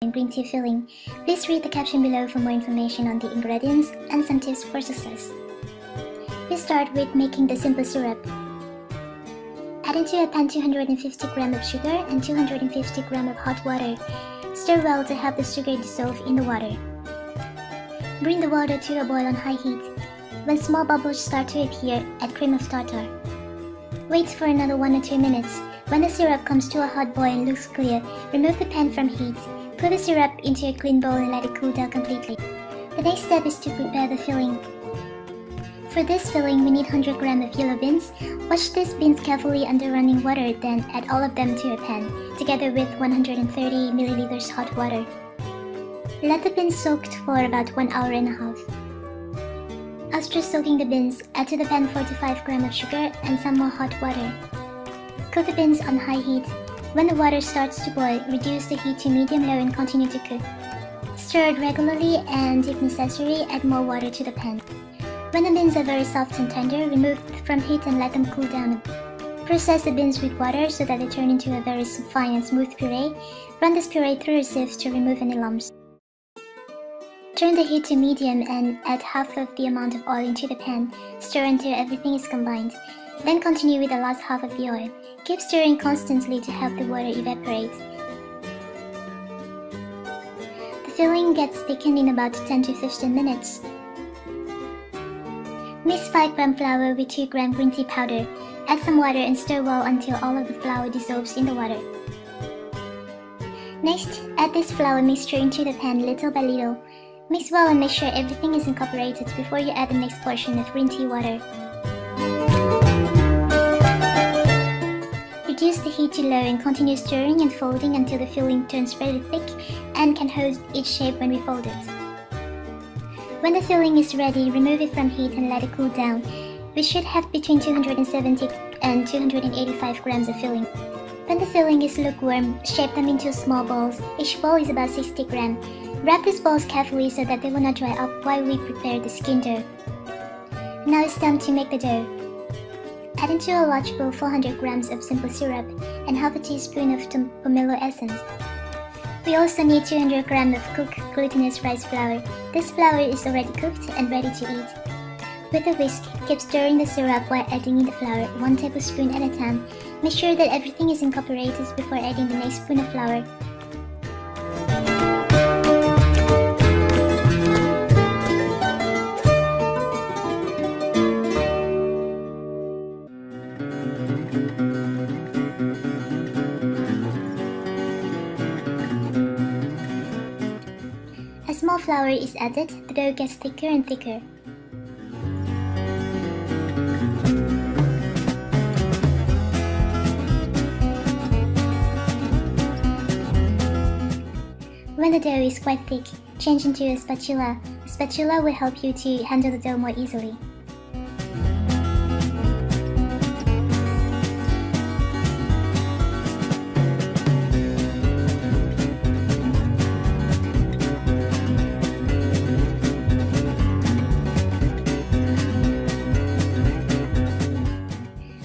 and green tea filling. Please read the caption below for more information on the ingredients and some tips for success. We start with making the simple syrup. Add into a pan 250 g of sugar and 250 g of hot water. Stir well to help the sugar dissolve in the water. Bring the water to a boil on high heat. When small bubbles start to appear, add cream of tartar. Wait for another 1 or 2 minutes. When the syrup comes to a hot boil and looks clear, remove the pan from heat. Put the syrup into a clean bowl and let it cool down completely. The next step is to prepare the filling. For this filling, we need 100 g of yellow beans. Wash these beans carefully under running water, then add all of them to a pan, together with 130 ml hot water. Let the beans soak for about 1 hour and a half. After soaking the beans, add to the pan 4 to 5 g of sugar and some more hot water. Cook the beans on high heat. When the water starts to boil, reduce the heat to medium-low and continue to cook. Stir it regularly and, if necessary, add more water to the pan. When the beans are very soft and tender, remove from heat and let them cool down. Process the beans with water so that they turn into a very fine and smooth puree. Run this puree through a sieve to remove any lumps. Turn the heat to medium and add half of the amount of oil into the pan. Stir until everything is combined. Then continue with the last half of the oil. Keep stirring constantly to help the water evaporate. The filling gets thickened in about 10 to 15 minutes. Mix 5 g flour with 2 g green tea powder. Add some water and stir well until all of the flour dissolves in the water. Next, add this flour mixture into the pan little by little. Mix well and make sure everything is incorporated before you add the next portion of green tea water. Reduce the heat to low and continue stirring and folding until the filling turns very thick and can hold its shape when we fold it. When the filling is ready, remove it from heat and let it cool down. We should have between 270 and 285 g of filling. When the filling is lukewarm, shape them into small balls. Each ball is about 60 g. Wrap these balls carefully so that they will not dry up while we prepare the skin dough. Now it's time to make the dough. Add into a large bowl 400 g of simple syrup and half a teaspoon of pomelo essence. We also need 200 g of cooked glutinous rice flour. This flour is already cooked and ready to eat. With a whisk, keep stirring the syrup while adding in the flour 1 tablespoon at a time. Make sure that everything is incorporated before adding the next spoon of flour. As more flour is added, the dough gets thicker and thicker. When the dough is quite thick, change into a spatula. A spatula will help you to handle the dough more easily.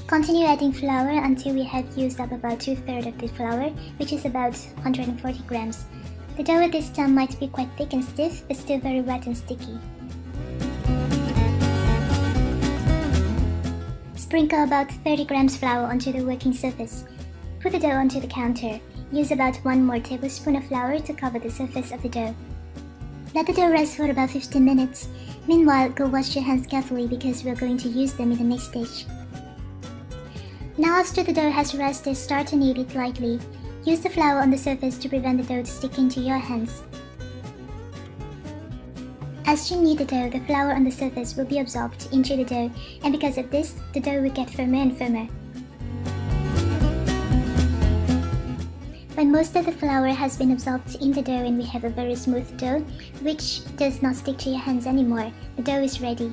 Continue adding flour until we have used up about 2/3 of the flour, which is about 140 g. The dough at this time might be quite thick and stiff, but still very wet and sticky. Sprinkle about 30 g flour onto the working surface. Put the dough onto the counter. Use about 1 more tablespoon of flour to cover the surface of the dough. Let the dough rest for about 15 minutes. Meanwhile, go wash your hands carefully because we're going to use them in the next stage. Now after the dough has rested, start to knead it lightly. Use the flour on the surface to prevent the dough sticking to your hands. As you knead the dough, the flour on the surface will be absorbed into the dough, and because of this, the dough will get firmer and firmer. When most of the flour has been absorbed in the dough and we have a very smooth dough, which does not stick to your hands anymore, the dough is ready.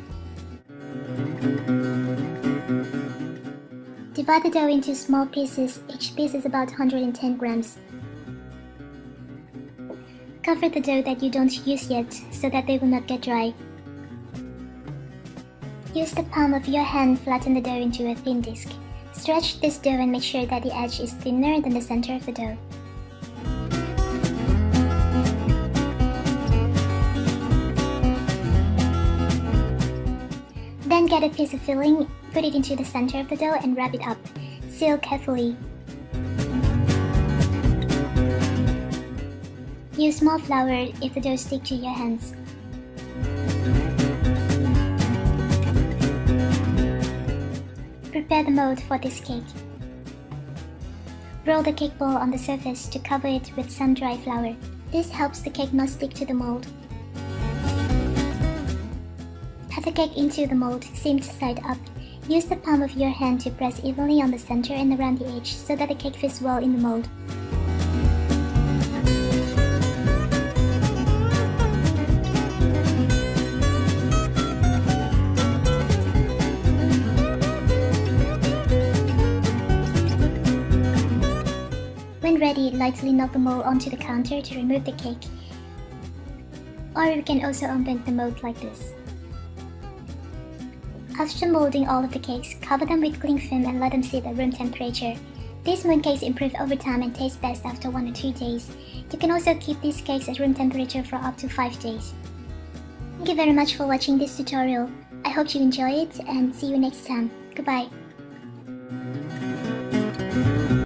Divide the dough into small pieces. Each piece is about 110 g. Cover the dough that you don't use yet so that they will not get dry. Use the palm of your hand, flatten the dough into a thin disc. Stretch this dough and make sure that the edge is thinner than the center of the dough. get a piece of filling, put it into the center of the dough and wrap it up. Seal carefully. Use more flour if the dough sticks to your hands. Prepare the mold for this cake. Roll the cake ball on the surface to cover it with sun-dry flour. This helps the cake not stick to the mold. Pat the cake into the mold, seamed side up. Use the palm of your hand to press evenly on the center and around the edge so that the cake fits well in the mold. When ready, lightly knock the mold onto the counter to remove the cake. Or you can also open the mold like this. After molding all of the cakes, cover them with cling film and let them sit at room temperature. These mooncakes improve over time and taste best after 1 or 2 days. You can also keep these cakes at room temperature for up to 5 days. Thank you very much for watching this tutorial. I hope you enjoy it and see you next time. Goodbye.